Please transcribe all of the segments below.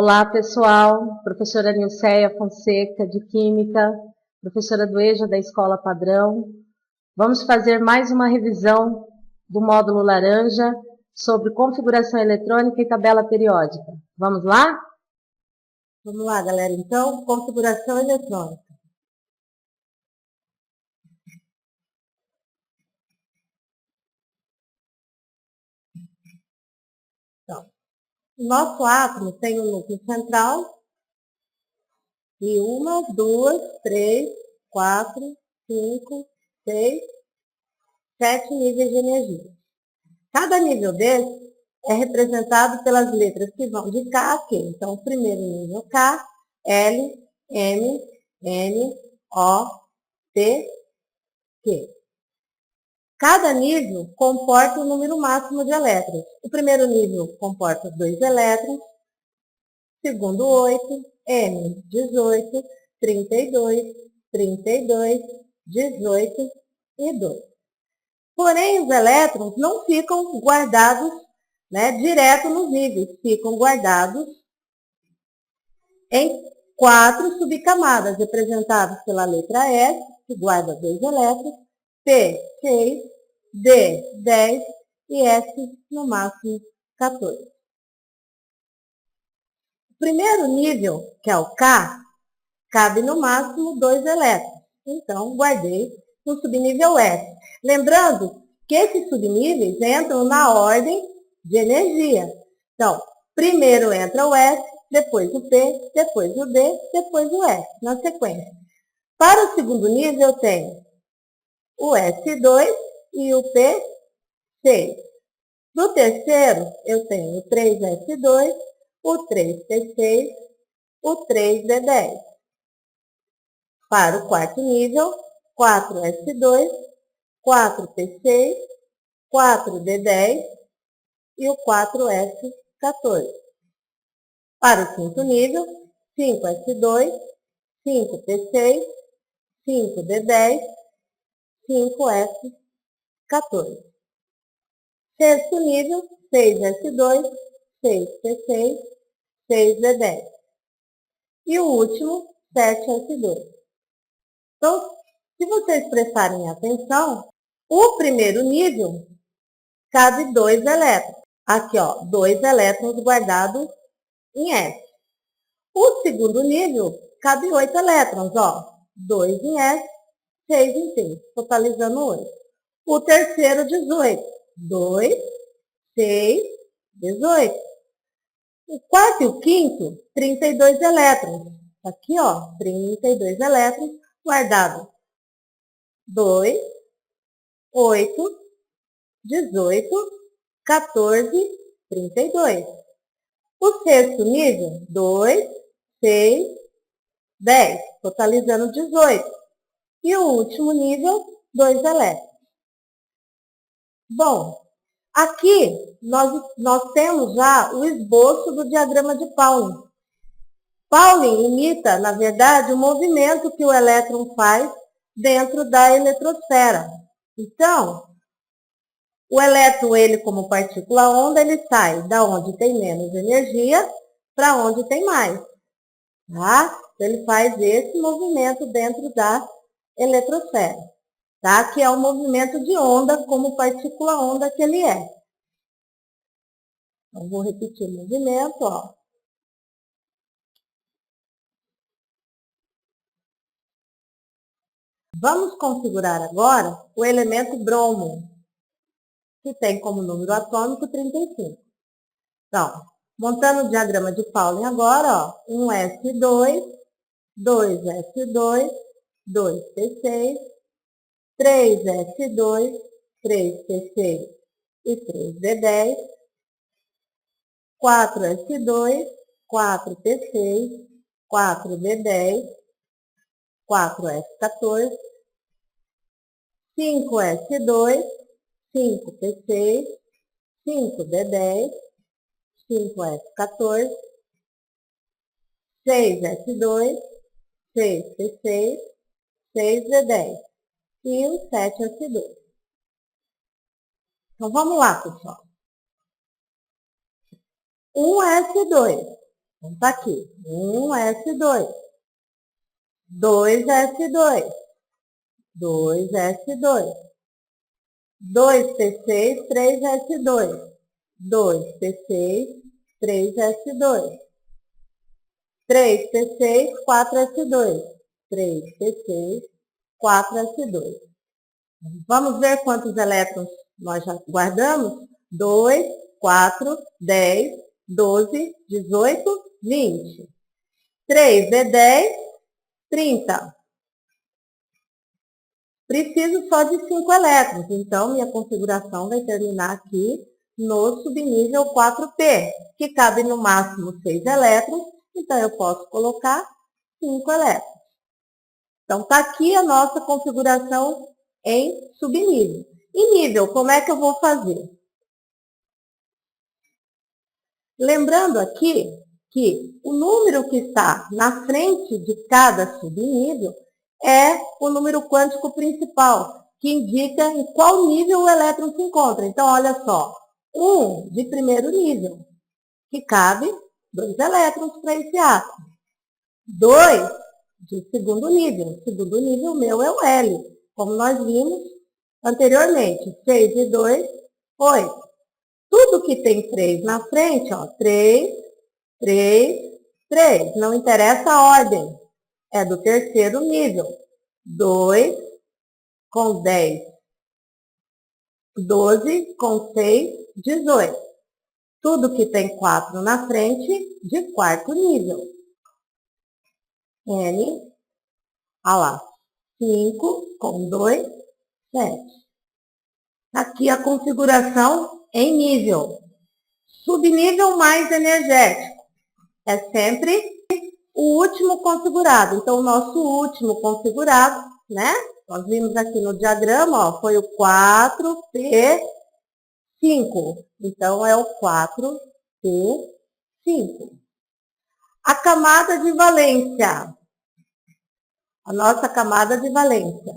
Olá, pessoal. Professora Nilceia Fonseca, de Química, professora do EJA da Escola Padrão. Vamos fazer mais uma revisão do módulo laranja sobre configuração eletrônica e tabela periódica. Vamos lá? Vamos lá, galera. Então, configuração eletrônica. Então, o nosso átomo tem um núcleo central e 1, 2, 3, 4, 5, 6, 7 níveis de energia. Cada nível desse é representado pelas letras que vão de K a Q. Então, o primeiro nível K, L, M, N, O, P, Q. Cada nível comporta um número máximo de elétrons. O primeiro nível comporta 2 elétrons, segundo 8, M, 18, 32, 32, 18 e 2. Porém, os elétrons não ficam guardados, direto nos níveis, ficam guardados em 4 subcamadas, representadas pela letra S, que guarda 2 elétrons, P, 6, D, 10 e S, no máximo, 14. O primeiro nível, que é o K, cabe no máximo 2 elétrons. Então, guardei no subnível S. Lembrando que esses subníveis entram na ordem de energia. Então, primeiro entra o S, depois o P, depois o D, depois o S, na sequência. Para o segundo nível, eu tenho o S2 e o P6. No terceiro, eu tenho o 3S2, o 3P6, o 3D10. Para o quarto nível, 4S2, 4P6, 4D10 e o 4S14. Para o quinto nível, 5S2, 5P6, 5D10, 5S14. Sexto nível, 6S2, 6P6, 6D10. E o último, 7S2. Então, se vocês prestarem atenção, o primeiro nível cabe 2 elétrons. Aqui, ó, 2 elétrons guardados em S. O segundo nível cabe 8 elétrons, ó. 2 em S, 6 em P, totalizando 8. O terceiro, 18. 2, 6, 18. O quarto e o quinto, 32 elétrons. Aqui, ó, 32 elétrons guardados. 2, 8, 18, 14, 32. O sexto nível, 2, 6, 10, totalizando 18. E o último nível, 2 elétrons. Bom, aqui nós temos já o esboço do diagrama de Pauling. Pauling imita, na verdade, o movimento que o elétron faz dentro da eletrosfera. Então, o elétron, ele como partícula onda, ele sai da onde tem menos energia para onde tem mais. Tá? Então, ele faz esse movimento dentro da eletrosfera. Tá? Que é o movimento de onda, como partícula onda que ele é. Então, vou repetir o movimento, ó. Vamos configurar agora o elemento bromo, que tem como número atômico 35. Então, montando o diagrama de Pauling agora, ó, 1S2, 2S2, 2P6, 3S2, 3P6 e 3D10, 4S2, 4P6, 4D10, 4S14, 5S2, 5P6, 5D10, 5S14, 6S2, 6P6, 6D10 e o 7S2. Então, vamos lá, pessoal. 1S2. Então, tá aqui. 1s2. 2s2. 2s2. 2p6, 3s2. 2p6, 3s2. 3p6, 4s2. 3p6, 4s2. Vamos ver quantos elétrons nós já guardamos? 2, 4, 10, 12, 18, 20. 3 é 10, 30. Preciso só de 5 elétrons, então minha configuração vai terminar aqui no subnível 4P, que cabe no máximo 6 elétrons, então eu posso colocar 5 elétrons. Então, está aqui a nossa configuração em subnível. Em nível, como é que eu vou fazer? Lembrando aqui que o número que está na frente de cada subnível é o número quântico principal, que indica em qual nível o elétron se encontra. Então, olha só, 1 de primeiro nível, que cabe 2 elétrons para esse átomo. 2 de segundo nível. Segundo nível meu é o L, como nós vimos anteriormente. 6 e 2, 8. Tudo que tem 3 na frente, ó, 3, 3, 3. Não interessa a ordem. É do terceiro nível. 2 com 10. 12 com 6, 18. Tudo que tem 4 na frente, de quarto nível. N, olha lá, 5 com 2, 7. Aqui a configuração em nível. Subnível mais energético. É sempre o último configurado. Então, o nosso último configurado, né? Nós vimos aqui no diagrama, ó, foi o 4P5. Então, é o 4P5. A camada de valência. A nossa camada de valência.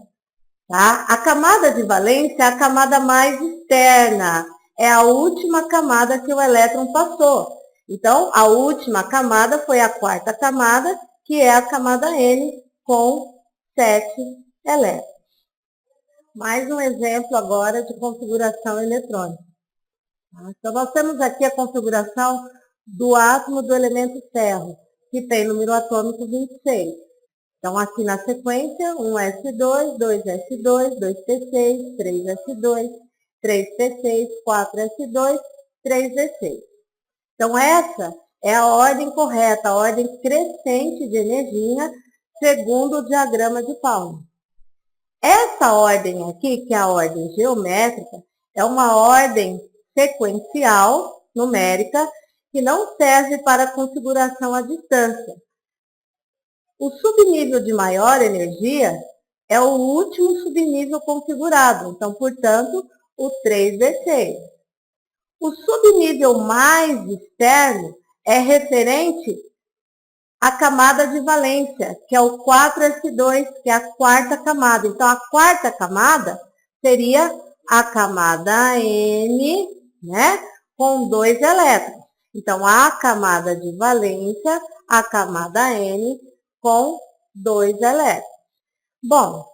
Tá? A camada de valência é a camada mais externa. É a última camada que o elétron passou. Então, a última camada foi a quarta camada, que é a camada N, com 7 elétrons. Mais um exemplo agora de configuração eletrônica. Então, nós temos aqui a configuração do átomo do elemento ferro, que tem número atômico 26. Então, aqui na sequência, 1s2, 2s2, 2p6, 3s2, 3p6, 4s2, 3d6. Então, essa é a ordem correta, a ordem crescente de energia, segundo o diagrama de Pauli. Essa ordem aqui, que é a ordem geométrica, é uma ordem sequencial, numérica, que não serve para configuração à distância. O subnível de maior energia é o último subnível configurado, então, portanto, o 3d6. O subnível mais externo é referente à camada de valência, que é o 4s2, que é a quarta camada. Então, a quarta camada seria a camada N, né, com 2 elétrons. Então, a camada de valência, a camada N, com 2 elétrons. Bom,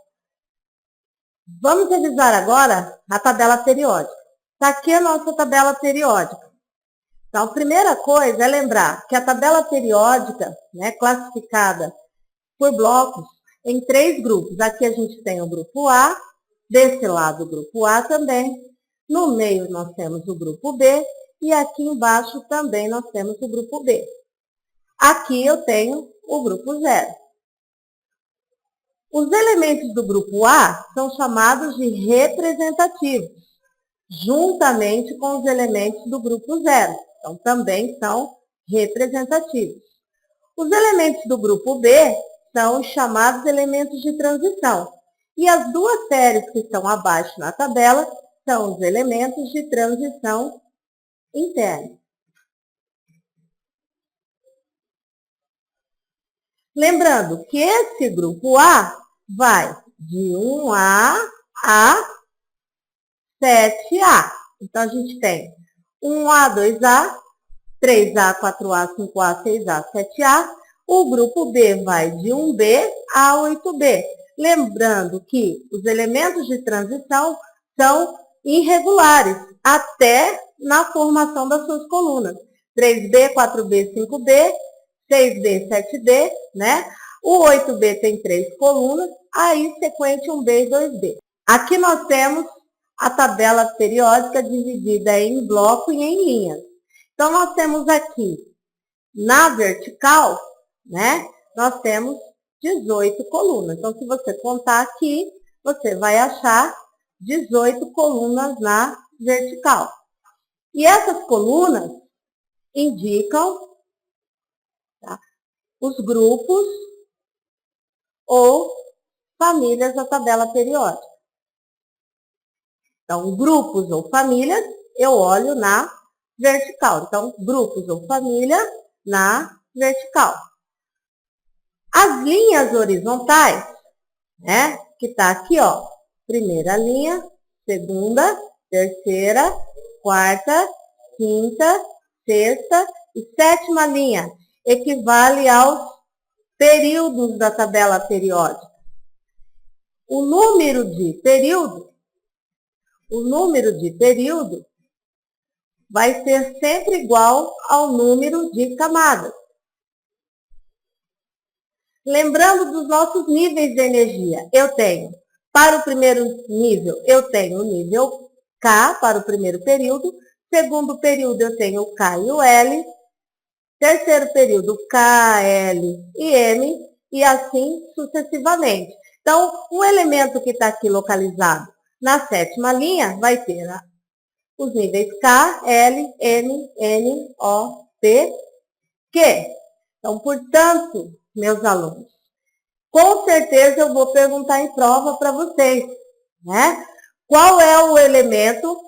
vamos revisar agora a tabela periódica. Está aqui a nossa tabela periódica. Então, a primeira coisa é lembrar que a tabela periódica, né, classificada por blocos em 3 grupos. Aqui a gente tem o grupo A, desse lado o grupo A também. No meio nós temos o grupo B e aqui embaixo também nós temos o grupo B. Aqui eu tenho o grupo 0. Os elementos do grupo A são chamados de representativos, juntamente com os elementos do grupo 0. Então, também são representativos. Os elementos do grupo B são os chamados elementos de transição. E as duas séries que estão abaixo na tabela são os elementos de transição interna. Lembrando que esse grupo A vai de 1A a 7A. Então, a gente tem 1A, 2A, 3A, 4A, 5A, 6A, 7A. O grupo B vai de 1B a 8B. Lembrando que os elementos de transição são irregulares, até na formação das suas colunas. 3B, 4B, 5B, 6B, 7D, né? O 8B tem 3 colunas, aí sequente 1B e 2B. Aqui nós temos a tabela periódica dividida em bloco e em linhas. Então, nós temos aqui, na vertical, né? Nós temos 18 colunas. Então, se você contar aqui, você vai achar 18 colunas na vertical. E essas colunas indicam, tá, os grupos ou famílias da tabela periódica. Então, grupos ou famílias, eu olho na vertical. Então, grupos ou família na vertical. As linhas horizontais, né, que está aqui, ó, primeira linha, segunda, terceira, quarta, quinta, sexta e sétima linha, equivale aos períodos da tabela periódica. O número de período vai ser sempre igual ao número de camadas. Lembrando dos nossos níveis de energia, eu tenho, para o primeiro nível, eu tenho o nível K para o primeiro período, segundo período eu tenho o K e o L, terceiro período K, L e M, e assim sucessivamente. Então, o elemento que está aqui localizado na sétima linha vai ter os níveis K, L, M, N, O, P, Q. Então, portanto, meus alunos, com certeza eu vou perguntar em prova para vocês, né? Qual é o elemento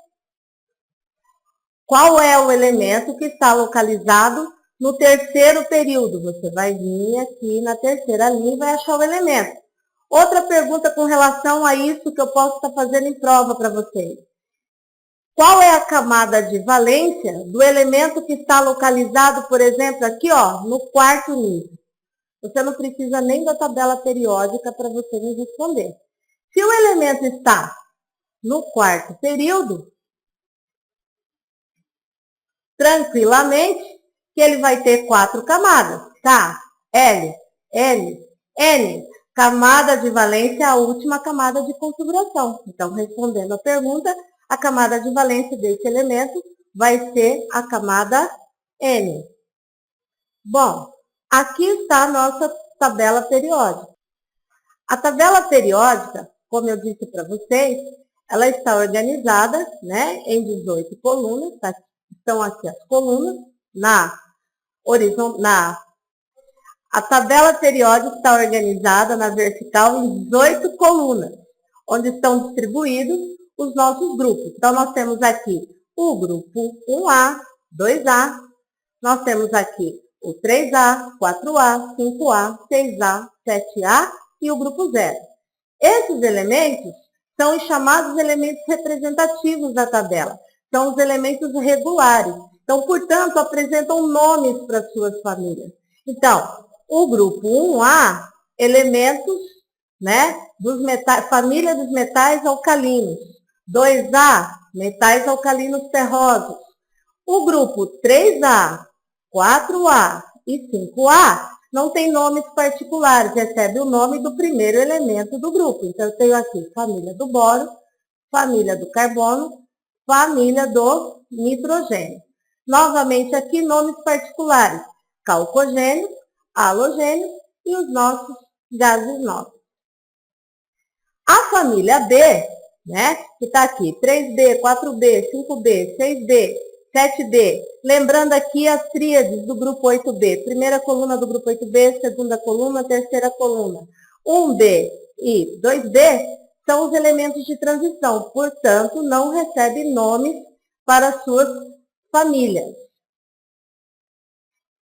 que está localizado no terceiro período? Você vai vir aqui na terceira linha e vai achar o elemento. Outra pergunta com relação a isso que eu posso estar fazendo em prova para vocês. Qual é a camada de valência do elemento que está localizado, por exemplo, aqui, ó, no quarto nível? Você não precisa nem da tabela periódica para você me responder. Se o elemento está no quarto período, tranquilamente, que ele vai ter 4 camadas. K, L, M, N. Camada de valência é a última camada de configuração. Então, respondendo a pergunta, a camada de valência desse elemento vai ser a camada N. Bom, aqui está a nossa tabela periódica. A tabela periódica, como eu disse para vocês, ela está organizada, né, em 18 colunas. Tá? Estão aqui as colunas. A tabela periódica está organizada na vertical em 18 colunas, onde estão distribuídos os nossos grupos. Então, nós temos aqui o grupo 1A, 2A, nós temos aqui o 3A, 4A, 5A, 6A, 7A e o grupo 0. Esses elementos são os chamados elementos representativos da tabela. São os elementos regulares. Então, portanto, apresentam nomes para suas famílias. Então, o grupo 1A, elementos, né, família dos metais alcalinos. 2A, metais alcalinos terrosos. O grupo 3A, 4A e 5A não tem nomes particulares, recebe o nome do primeiro elemento do grupo. Então, eu tenho aqui família do boro, família do carbono, família do nitrogênio. Novamente aqui, nomes particulares, calcogênios, halogênios e os nossos gases nobres. A família B, né, que está aqui, 3B, 4B, 5B, 6B, 7B, lembrando aqui as tríades do grupo 8B, primeira coluna do grupo 8B, segunda coluna, terceira coluna. 1B e 2B são os elementos de transição, portanto, não recebe nomes para suas famílias.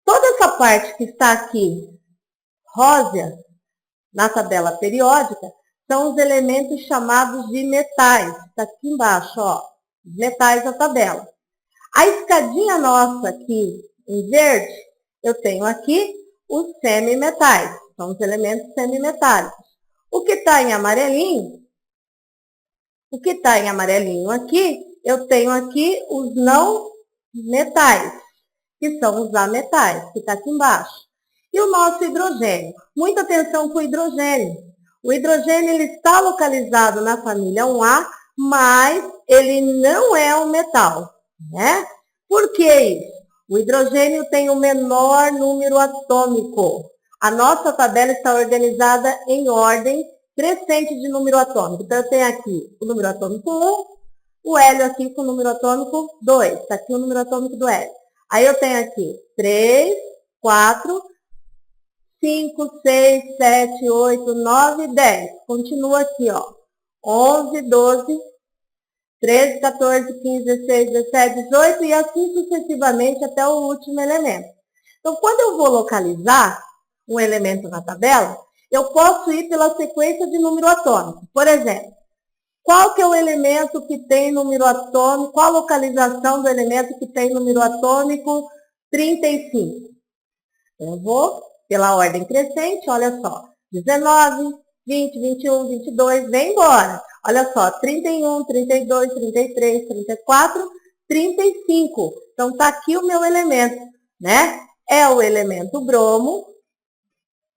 Toda essa parte que está aqui, rósea, na tabela periódica, são os elementos chamados de metais. Está aqui embaixo, ó, os metais da tabela. A escadinha nossa aqui em verde, eu tenho aqui os semimetais, são os elementos semimetálicos. O que está em amarelinho aqui, eu tenho aqui os não metais, que são os ametais, que está aqui embaixo. E o nosso hidrogênio? Muita atenção com o hidrogênio. O hidrogênio ele está localizado na família 1A, mas ele não é um metal, né? Por que isso? O hidrogênio tem o menor número atômico. A nossa tabela está organizada em ordem crescente de número atômico. Então, eu tenho aqui o número atômico 1, o hélio aqui com o número atômico 2. Está aqui o número atômico do hélio. Aí eu tenho aqui 3, 4, 5, 6, 7, 8, 9, 10. Continua aqui, ó. 11, 12, 13, 14, 15, 16, 17, 18 e assim sucessivamente até o último elemento. Então, quando eu vou localizar um elemento na tabela, eu posso ir pela sequência de número atômico. Por exemplo, qual que é o elemento que tem número atômico, qual a localização do elemento que tem número atômico 35? Eu vou pela ordem crescente, olha só, 19, 20, 21, 22, vem embora. Olha só, 31, 32, 33, 34, 35. Então, está aqui o meu elemento, né? É o elemento bromo,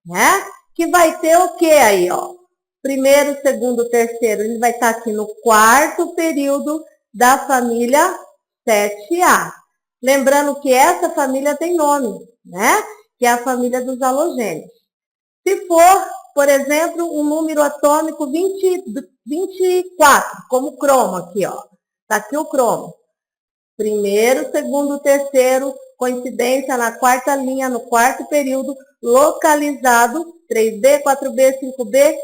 né? Que vai ter o que aí, ó? Primeiro, segundo, terceiro, ele vai estar aqui no quarto período da família 7A. Lembrando que essa família tem nome, né? Que é a família dos halogênios. Se for, por exemplo, um número atômico 24, como cromo aqui, ó. Está aqui o cromo. Primeiro, segundo, terceiro, coincidência na quarta linha, no quarto período, localizado 3B, 4B, 5B,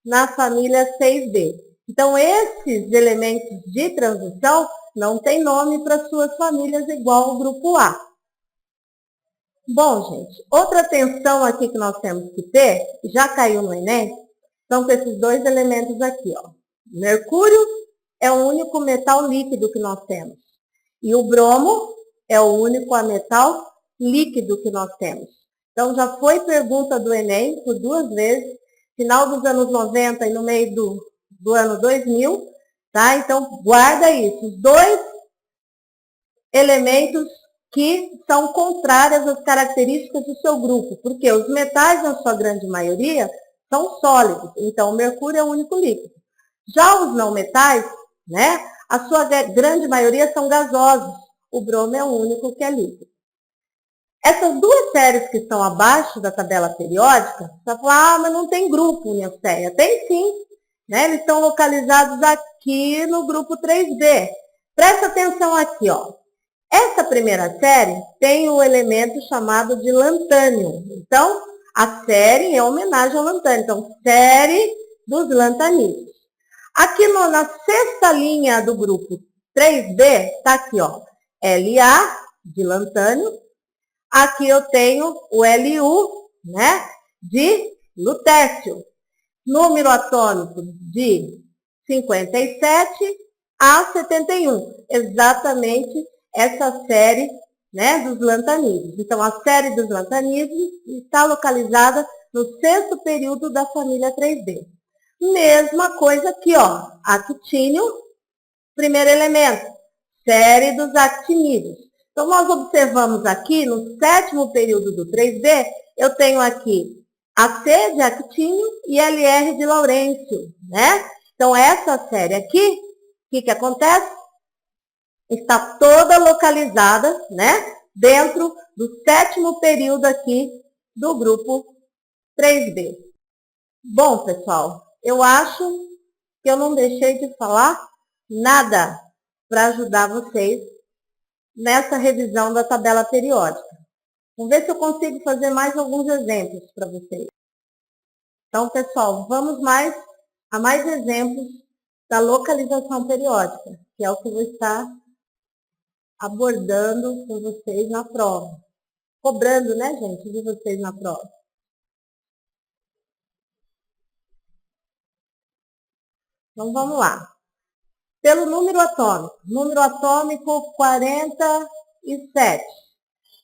na família 6B. Então, esses elementos de transição não têm nome para suas famílias igual ao grupo A. Bom, gente, outra atenção aqui que nós temos que ter, já caiu no Enem, são com esses dois elementos aqui, ó. Mercúrio é o único metal líquido que nós temos. E o bromo é o único metal líquido que nós temos. Então, já foi pergunta do Enem por 2 vezes, final dos anos 90 e no meio do ano 2000, tá? Então, guarda isso. Os dois elementos que são contrárias às características do seu grupo, porque os metais, na sua grande maioria, são sólidos. Então, o mercúrio é o único líquido. Já os não metais, né? A sua grande maioria são gasosos. O bromo é o único que é líquido. Essas duas séries que estão abaixo da tabela periódica, você vai falar, mas não tem grupo, Nilceia. Tem sim, né? Eles estão localizados aqui no grupo 3B. Presta atenção aqui, ó. Essa primeira série tem o elemento chamado de lantânio. Então, a série é homenagem ao lantânio. Então, série dos lantanídeos. Aqui na sexta linha do grupo 3B, está aqui, ó, La, de lantânio. Aqui eu tenho o Lu, né, de lutécio. Número atômico de 57 a 71. Exatamente essa série, né, dos lantanídeos. Então, a série dos lantanídeos está localizada no sexto período da família 3B. Mesma coisa aqui, ó, actínio, primeiro elemento, série dos actinídeos. Então, nós observamos aqui, no sétimo período do 3B, eu tenho aqui AC de actínio e LR de Laurêncio, né? Então, essa série aqui, o que acontece? Está toda localizada, né, dentro do sétimo período aqui do grupo 3B. Bom, pessoal, eu acho que eu não deixei de falar nada para ajudar vocês nessa revisão da tabela periódica. Vamos ver se eu consigo fazer mais alguns exemplos para vocês. Então, pessoal, vamos a mais exemplos da localização periódica, que é o que eu vou estar abordando com vocês na prova. Cobrando, né, gente, de vocês na prova. Então, vamos lá. Pelo número atômico 47.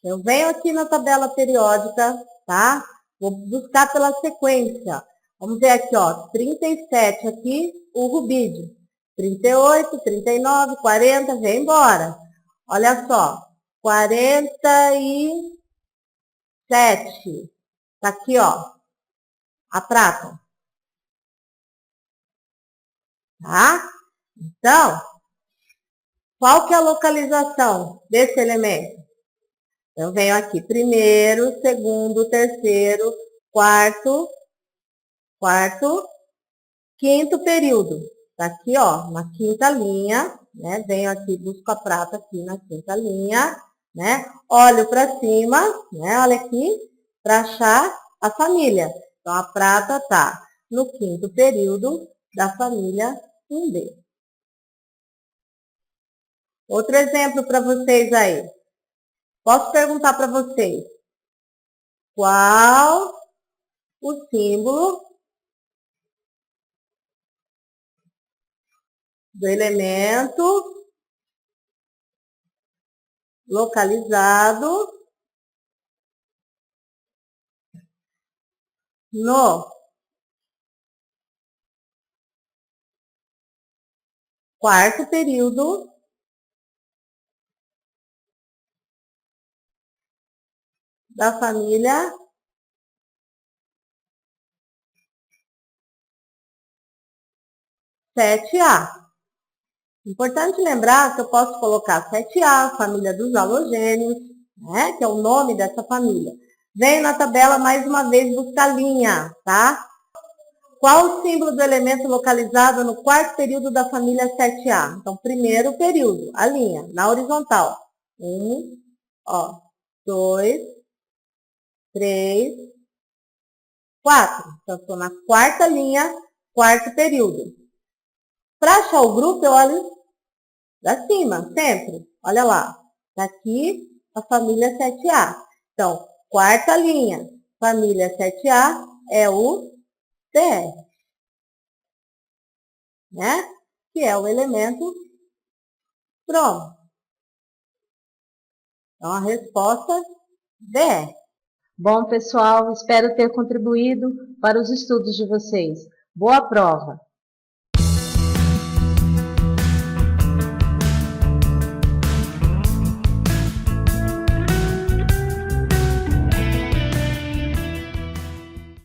Eu venho aqui na tabela periódica, tá? Vou buscar pela sequência. Vamos ver aqui, ó, 37 aqui, o rubídio. 38, 39, 40, vem embora. Olha só, 47. Tá aqui, ó, a prata. Tá? Então, qual que é a localização desse elemento? Eu venho aqui, primeiro, segundo, terceiro, quarto, quinto período. Tá aqui, ó, na quinta linha, né? Venho aqui, busco a prata aqui na quinta linha, né? Olho para cima, né? Olha aqui, para achar a família. Então, a prata tá no quinto período da família 1B. Outro exemplo para vocês aí. Posso perguntar para vocês, qual o símbolo do elemento localizado no quarto período da família 7A. Importante lembrar que eu posso colocar 7A, família dos halogênios, né, que é o nome dessa família. Venho na tabela mais uma vez buscar linha, tá? Qual o símbolo do elemento localizado no quarto período da família 7A? Então, primeiro período, a linha, na horizontal. 1, ó, 2, 3, 4. Então, estou na quarta linha, quarto período. Para achar o grupo, eu olho para cima, sempre. Olha lá. Está aqui a família 7A. Então, quarta linha, família 7A é o CR, né? Que é o elemento cromo. Então, a resposta DR. Bom, pessoal, espero ter contribuído para os estudos de vocês. Boa prova!